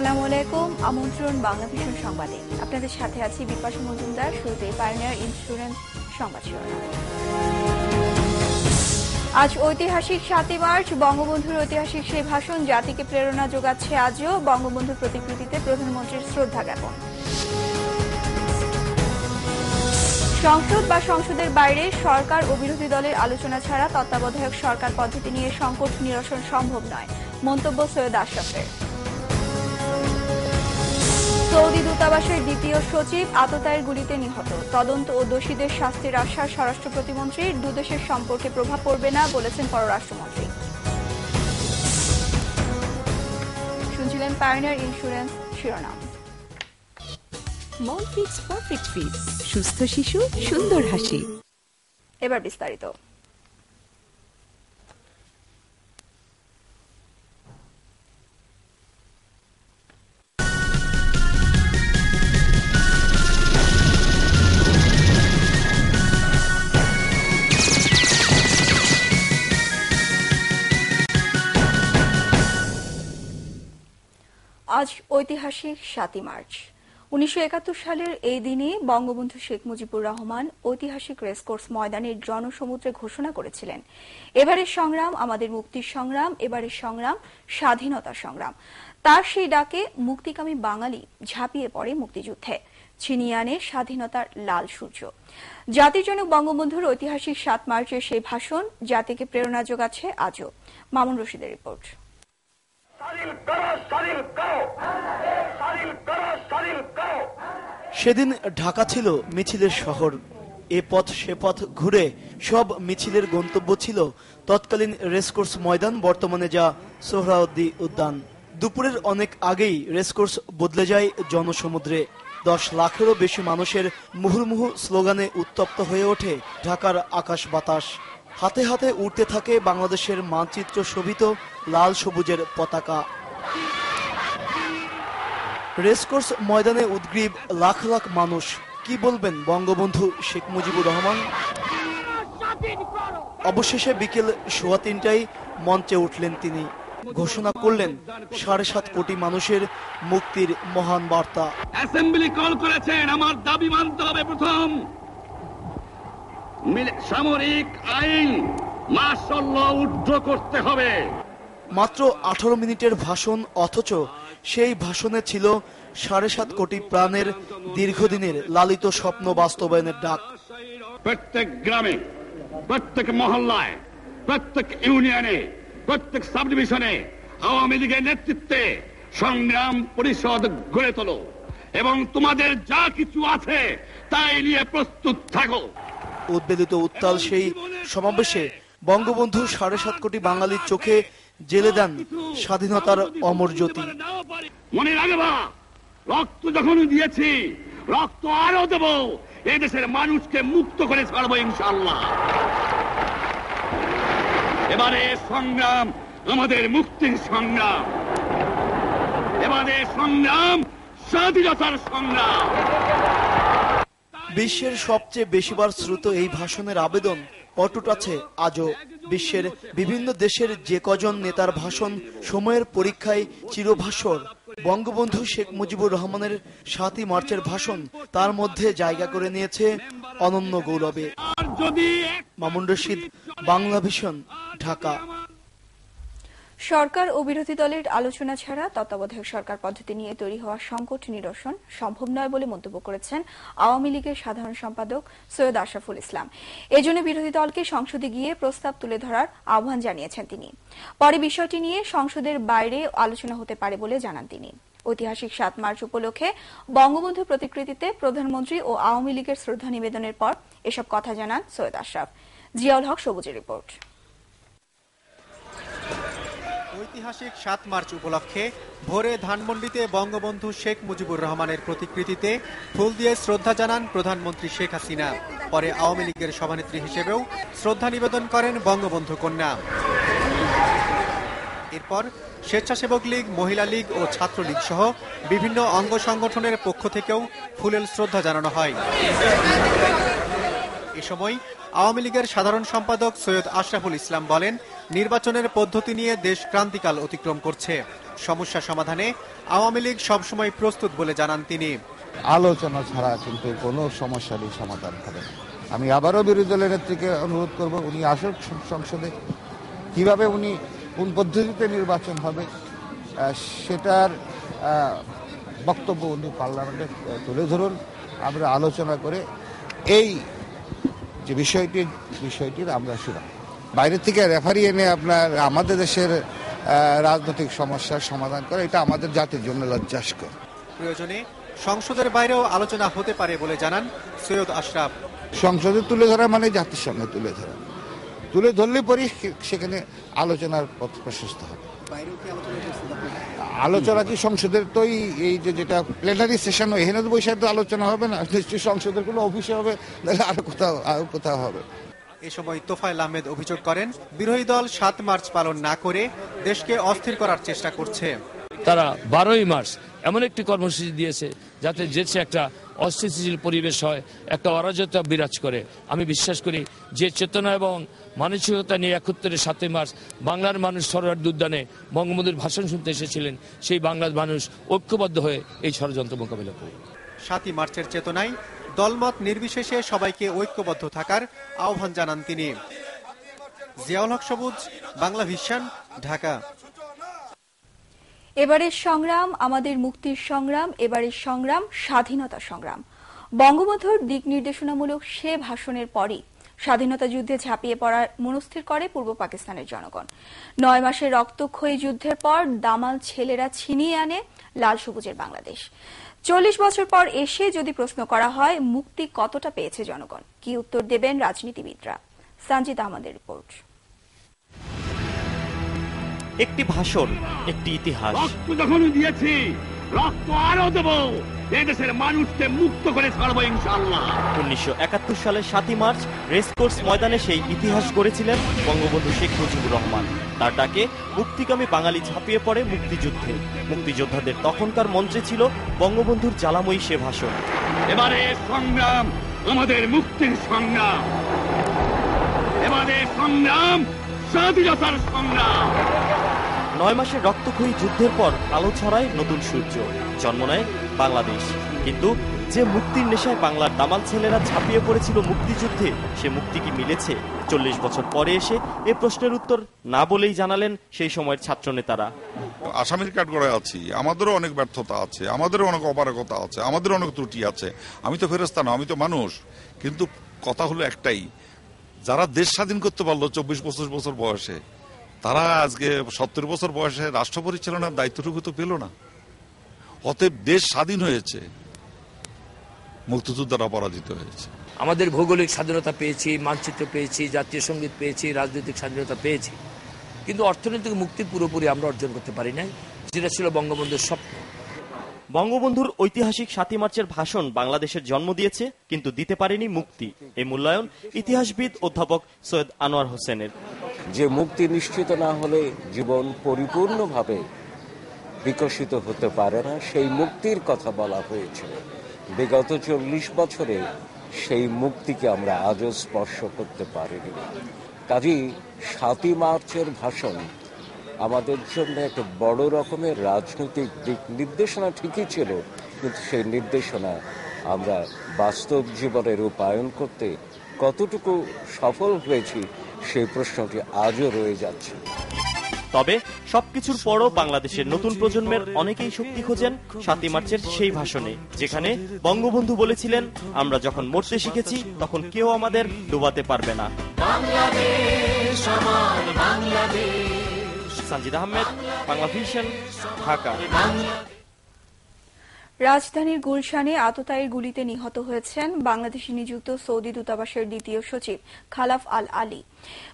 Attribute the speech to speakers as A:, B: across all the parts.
A: আসসালামু আলাইকুম। আমন্ত্রণ বাংলা ভিশন সংবাদে। আপনাদের সাথে আছি বিপাশা মজুমদার। শুরুতে পাইওনিয়ার ইন্স্যুরেন্স সংবাদ শিরোনাম। আজ ঐতিহাসিক ৭ই মার্চ। বঙ্গবন্ধুর ঐতিহাসিক সেই ভাষণ জাতিকে প্রেরণা যোগাচ্ছে আজও। বঙ্গবন্ধুর প্রতিকৃতিতে প্রধানমন্ত্রীর শ্রদ্ধা জ্ঞাপন। সংসদ বা সংসদের বাইরে সরকার ও বিরোধী দলের আলোচনা ছাড়া তত্ত্বাবধায়ক সরকার পদ্ধতি নিয়ে সংকট নিরসন সম্ভব নয়, মন্তব্য সৈয়দ আশরাফের। সৌদি দূতাবাসের দ্বিতীয় সচিব আততায়ীর গুলিতে নিহত। তদন্ত ও দোষীদের শাস্তির আশ্বাস স্বরাষ্ট্র প্রতিমন্ত্রীর। দুদেশের সম্পর্কে প্রভাব পড়বে না বলেছেন পররাষ্ট্রমন্ত্রী। শুনছিলেন পাইওনিয়ার ইন্স্যুরেন্স শিরোনাম।
B: মল ফিক্স পারফেক্ট ফিট, সুস্থ শিশু সুন্দর হাসি।
A: এবার বিস্তারিত। আজ ঐতিহাসিক ৭ই মার্চ। ১৯৭১ সালের এই দিনে বঙ্গবন্ধু শেখ মুজিবুর রহমান ঐতিহাসিক রেসকোর্স ময়দানের জনসমুদ্রে ঘোষণা করেছিলেন, এবারের সংগ্রাম আমাদের মুক্তির সংগ্রাম, এবারের সংগ্রাম স্বাধীনতা সংগ্রাম। তার সেই ডাকে মুক্তিকামী বাঙালি ঝাঁপিয়ে পড়ে মুক্তিযুদ্ধে, ছিনিয়ে আনে স্বাধীনতার লাল সূর্য। জাতির জনক বঙ্গবন্ধুর ঐতিহাসিক ৭ মার্চের সেই ভাষণ জাতিকে প্রেরণা যোগাচ্ছে আজও। মামুন রশিদের রিপোর্ট।
C: সেদিন ঢাকা ছিল মিছিলের শহর। এ পথ সে পথ ঘুরে সব মিছিলের গন্তব্য ছিল তৎকালীন রেসকোর্স ময়দান, বর্তমানে যা সোহরাওয়ার্দী উদ্যান। দুপুরের অনেক আগেই রেসকোর্স বদলে যায় জনসমুদ্রে। 10 লাখেরও বেশি মানুষের মুহুর্মুহু স্লোগানে উত্তপ্ত হয়ে ওঠে ঢাকার আকাশ বাতাস। হাতে হাতে উড়তে থাকে বাংলাদেশের মানচিত্র শোভিত লাল সবুজের পতাকা। রেসকোর্স ময়দানে উদ্গ্রীব লাখ লাখ মানুষ। কি বলবেন বঙ্গবন্ধু শেখ মুজিবুর রহমান? অবশেষে বিকেল 3:15টায় মঞ্চে উঠলেন তিনি। ঘোষণা করলেন 7.5 কোটি মানুষের মুক্তির মহান বার্তা।
D: অ্যাসেম্বলি কল করেছেন, আমার দাবি মানতে হবে। প্রথম, সামরিক আইন মার্শাল ল উদ্ধার করতে হবে।
C: মাত্র 18 মিনিটের ভাষণ, অথচ সেই ভাষণে ছিল 7.5 কোটি প্রাণের দীর্ঘদিনের লালিত স্বপ্ন বাস্তবায়নের ডাক।
D: প্রত্যেক গ্রামে, প্রত্যেক মহল্লায়, প্রত্যেক ইউনিয়নে, প্রত্যেক সাব ডিভিশনে আওয়ামী লীগের নেতৃত্বে সংগ্রাম পরিষদ গড়ে তোলো এবং তোমাদের যা কিছু আছে তাই নিয়ে প্রস্তুত থাকো।
C: উদ্বেলিত উত্তাল সেই সমাবেশে বঙ্গবন্ধু 7.5 কোটি বাঙালির চোখে জেলে দেন স্বাধীনতার অমর জ্যোতি।
D: মনে রাখবা, রক্ত যখন দিয়েছি, রক্ত আরো দেব। এই দেশের মানুষকে মুক্ত করে ছাড়বো ইনশাআল্লাহ। এবারে সংগ্রাম আমাদের মুক্তির সংগ্রাম, এবারে সংগ্রাম স্বাধীনতার সংগ্রাম।
C: বিশ্বের সবচেয়ে বেশিবার শ্রুত এই ভাষণের আবেদন অটুট আছে আজও। বিশ্বের বিভিন্ন দেশের যে কজন নেতার ভাষণ সময়ের পরীক্ষায় চিরভাস্বর, বঙ্গবন্ধু শেখ মুজিবুর রহমানের ৭ই মার্চের ভাষণ তার মধ্যে জায়গা করে নিয়েছে অনন্য গৌরবে। মামুন রশিদ, বাংলা ভিশন, ঢাকা।
A: সরকার ও বিরোধী দলের আলোচনা ছাড়া তত্ত্বাবধায়ক সরকার পদ্ধতি নিয়ে তৈরি হওয়া সংকট নিরসন সম্ভব নয় বলে মন্তব্য করেছেন আওয়ামী লীগের সাধারণ সম্পাদক সৈয়দ আশরাফুল ইসলাম। এজন্য বিরোধী দলকে সংসদে গিয়ে প্রস্তাব তুলে ধরার আহ্বান জানিয়েছেন তিনি। পরে বিষয়টি নিয়ে সংসদের বাইরে আলোচনা হতে পারে বলে জানান তিনি। ঐতিহাসিক ৭ মার্চ উপলক্ষে বঙ্গবন্ধুর প্রতিকৃতিতে প্রধানমন্ত্রী ও আওয়ামী লীগের শ্রদ্ধা নিবেদনের পর এসব কথা জানান সৈয়দ আশরাফ। জিয়াউল হক সবুজের রিপোর্ট।
E: ঐতিহাসিক ৭ মার্চ উপলক্ষে ভোরে ধানমন্ডিতে বঙ্গবন্ধু শেখ মুজিবুর রহমানের প্রতিকৃতিতে ফুল দিয়ে শ্রদ্ধা জানান প্রধানমন্ত্রী শেখ হাসিনা। পরে আওয়ামী লীগের সভানেত্রী হিসেবেও শ্রদ্ধা নিবেদন করেন বঙ্গবন্ধু কন্যা। এরপর স্বেচ্ছাসেবক লীগ, মহিলা লীগ ও ছাত্রলীগ সহ বিভিন্ন অঙ্গ সংগঠনের পক্ষ থেকেও ফুলেল শ্রদ্ধা জানানো হয়। এ সময় আওয়ামী লীগের সাধারণ সম্পাদক সৈয়দ আশরাফুল ইসলাম বলেন, নির্বাচনের পদ্ধতি নিয়ে দেশ ক্রান্তিকাল অতিক্রম করছে। সমস্যা সমাধানে আওয়ামী লীগ সবসময় প্রস্তুত বলে জানান তিনি।
F: আলোচনা ছাড়া কিন্তু কোনো সমস্যারই সমাধান হবে না। আমি আবারও বিরোধী দলের নেত্রীকে অনুরোধ করব, উনি আসুক সংসদে, কিভাবে উনি কোন পদ্ধতিতে নির্বাচন হবে সেটার বক্তব্য উনি পার্লামেন্টে তুলে ধরুন। আমরা আলোচনা করে এই যে বিষয়টির আমরা শুনাব। বাইরে থেকে রেফারি এনে আপনার আমাদের দেশের রাজনৈতিক সমস্যার সমাধান করে, এটা আমাদের জাতির জন্য লজ্জাস্কর।
E: প্রয়োজনে সংসদের বাইরেও আলোচনা হতে পারে বলে জানান সৈয়দ আশরাফ।
F: সংসদে তুলে ধরা মানে জাতির সামনে তুলে ধরলে পরে সেখানে আলোচনার পথ প্রশস্ত হবে। আলোচনা কি সংসদের তো এই যেটা প্লেনারি সেশন হয়, এখানে তো বৈশাখ আলোচনা হবে না, নিশ্চয়ই সংসদের কোনো অফিসে হবে, তাহলে আরো কোথাও হবে।
E: এ সময় তোফায়েল আহমেদ অভিযোগ করেন, বিরোধী দল 7 মার্চ পালন না করে দেশকে অস্থির করার চেষ্টা করছে।
G: তারা 12ই মার্চ এমন একটি কর্মসূচি দিয়েছে যাতে দেশে একটা অস্থিতিশীল পরিবেশ হয়, একটা অরাজকতা বিরাজ করে। আমি বিশ্বাস করি যে চেতনা এবং মানসিকতা নিয়ে 71-এর 7ই মার্চ বাংলার মানুষ সরোয়ার্দী উদ্যানে বঙ্গবন্ধুর ভাষণ শুনতে এসেছিলেন, সেই বাংলার মানুষ ঐক্যবদ্ধ হয়ে এই ষড়যন্ত্র মোকাবিলা করবে।
E: 7ই মার্চের চেতনায় দলমত নির্বিশেষে সবাইকে ঐক্যবদ্ধ থাকার আহ্বান জানান তিনি। জিয়াউল হক সবুজ, বাংলা ভিশন, ঢাকা।
A: এবারের সংগ্রাম আমাদের মুক্তির সংগ্রাম, এবারের সংগ্রাম স্বাধীনতা সংগ্রাম। বঙ্গবন্ধুর দিক নির্দেশনামূলক সে ভাষণের পরই স্বাধীনতা যুদ্ধে ঝাঁপিয়ে পড়ার মনস্থির করে পূর্ব পাকিস্তানের জনগণ। 9 মাসের রক্তক্ষয়ী যুদ্ধের পর দামাল ছেলেরা ছিনিয়ে আনে লাল সবুজের বাংলাদেশ। 40 বছর পর এসে যদি প্রশ্ন করা হয় মুক্তি কতটা পেয়েছে জনগণ, কি উত্তর দেবেন রাজনীতিবিদরা? সঞ্জিত আহমদের রিপোর্ট।
H: একটি ভাষণ, একটি ইতিহাস।
D: রক্ত যখন দিয়েছি, রক্ত আরো দেব, এদেশের মানুষকে মুক্ত করে ছাড়বো ইনশাআল্লাহ।
H: 1971 সালের 7ই মার্চ রেসকোর্স ময়দানে সেই ইতিহাস গড়েছিলেন বঙ্গবন্ধু শেখ মুজিবুর রহমান। তার ডাকে মুক্তিকামী বাঙালি ঝাঁপিয়ে পড়ে মুক্তিযুদ্ধে। মুক্তিযোদ্ধাদের তখনকার মঞ্চে ছিল বঙ্গবন্ধুর জ্বালাময়ী সে ভাষণ।
D: এবারে সংগ্রাম আমাদের মুক্তির সংগ্রাম, এবারে সংগ্রাম স্বাধীনতার সংগ্রাম।
H: 9 মাসের রক্তক্ষয়ী যুদ্ধের পর আলো ছড়ায় নতুন সূর্য, জন্ম নেয় বাংলাদেশ। কিন্তু যে মুক্তির নেশায় বাংলার দামাল ছেলেরা ঝাঁপিয়ে পড়েছিল মুক্তিযুদ্ধে, সে মুক্তি কি মিলেছে? 40 বছর পরে এসে এ প্রশ্নের উত্তর না বলেই জানালেন সেই সময়ের ছাত্র নেতারা।
I: আসামির কাঠগড়ায় আছি, আমাদেরও অনেক ব্যর্থতা আছে, আমাদেরও অনেক অপারগতা আছে, আমাদেরও অনেক ত্রুটি আছে। আমি তো ফেরেশতা না, আমি তো মানুষ। কিন্তু কথা হলো একটাই, যারা দেশ স্বাধীন করতে পারলো 24-25 বছর বয়সে, তারা আজকে 70 বছর বয়সে রাষ্ট্র পরিচালনার দায়িত্বটুকু তো পেল না। অতএব দেশ স্বাধীন হয়েছে, মুক্তিযোদ্ধারা পরাজিত হয়েছে।
G: আমাদের ভৌগোলিক স্বাধীনতা পেয়েছি, মানচিত্র পেয়েছি, জাতীয় সঙ্গীত পেয়েছি, রাজনৈতিক স্বাধীনতা পেয়েছি, কিন্তু অর্থনৈতিক মুক্তি পুরোপুরি আমরা অর্জন করতে পারি নাই, যেটা ছিল বঙ্গবন্ধুর স্বপ্ন।
H: বঙ্গবন্ধুর ঐতিহাসিক 7ই মার্চের ভাষণ বাংলাদেশের জন্ম দিয়েছে, কিন্তু দিতে পারেনি মুক্তি। এই মূল্যায়ন ইতিহাসবিদ অধ্যাপক সৈয়দ আনোয়ার হোসেনের।
J: যে মুক্তি নিশ্চিত না হলে জীবন পরিপূর্ণভাবে বিকশিত হতে পারে না, সেই মুক্তির কথা বলা হয়েছিল। বিগত 40 বছরে সেই মুক্তিকে আমরা আজও স্পর্শ করতে পারিনি। কাজেই 7ই মার্চের ভাষণ আমাদের জন্য একটা বড় রকমের রাজনৈতিক দিক নির্দেশনা ঠিকই ছিল, কিন্তু সেই নির্দেশনা আমরা বাস্তব জীবনে রূপায়ণ করতে কতটুকু সফল হয়েছি সেই প্রশ্নটি আজও রয়ে যাচ্ছে।
H: তবে সবকিছুর পরও বাংলাদেশের নতুন প্রজন্মের অনেকেই শক্তি খোঁজেন 7ই মার্চের সেই ভাষণে, যেখানে বঙ্গবন্ধু বলেছিলেন, আমরা যখন মরতে শিখেছি তখন কেউ আমাদের ডুবাতে পারবে না। সঞ্জিত আহমেদ, বাংলা ভিশন, ঢাকা।
A: রাজধানীর গুলশানে আততায়ীর গুলিতে নিহত হয়েছেন বাংলাদেশে নিযুক্ত সৌদি দূতাবাসের দ্বিতীয় সচিব খালাফ আল আলী।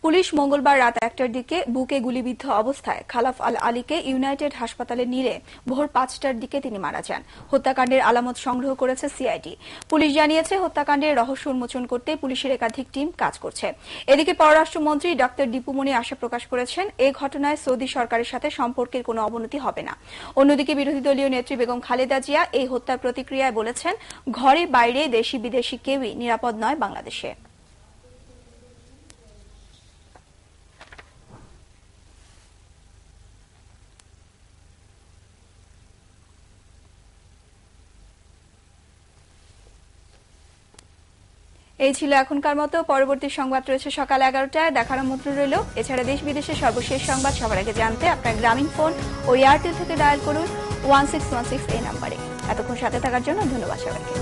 A: পুলিশ মঙ্গলবার রাত 1টার দিকে বুকে গুলিবিদ্ধ অবস্থায় খালাফ আল আলীকে ইউনাইটেড হাসপাতালে নিলে ভোর 5টার দিকে তিনি মারা যান। হত্যাকাণ্ডের আলামত সংগ্রহ করেছে সিআইডি। পুলিশ জানিয়েছে, হত্যাকাণ্ডের রহস্য উন্মোচন করতে পুলিশের একাধিক টিম কাজ করছে। এদিকে পররাষ্ট্রমন্ত্রী ডক্টর দীপুমনি আশা প্রকাশ করেছেন, এই ঘটনায় সৌদি সরকারের সাথে সম্পর্কের কোনো অবনতি হবে না। অন্যদিকে বিরোধী দলীয় নেত্রী বেগম খালেদা জিয়া এই হত্যার প্রতিক্রিয়ায় বলেছেন, ঘরে বাইরে দেশি বিদেশি কেউই নিরাপদ নয় বাংলাদেশে। এই ছিল এখনকার মতো। পরবর্তী সংবাদ রয়েছে সকাল 11টায়, দেখার আমন্ত্রণ রইল। এছাড়া দেশ বিদেশের সর্বশেষ সংবাদ সবার আগে জানতে আপনার গ্রামীণ ফোন ও এয়ারটেল থেকে ডায়াল করুন 1616 এই নম্বরে। এতক্ষণ সাথে থাকার জন্য ধন্যবাদ সবাইকে।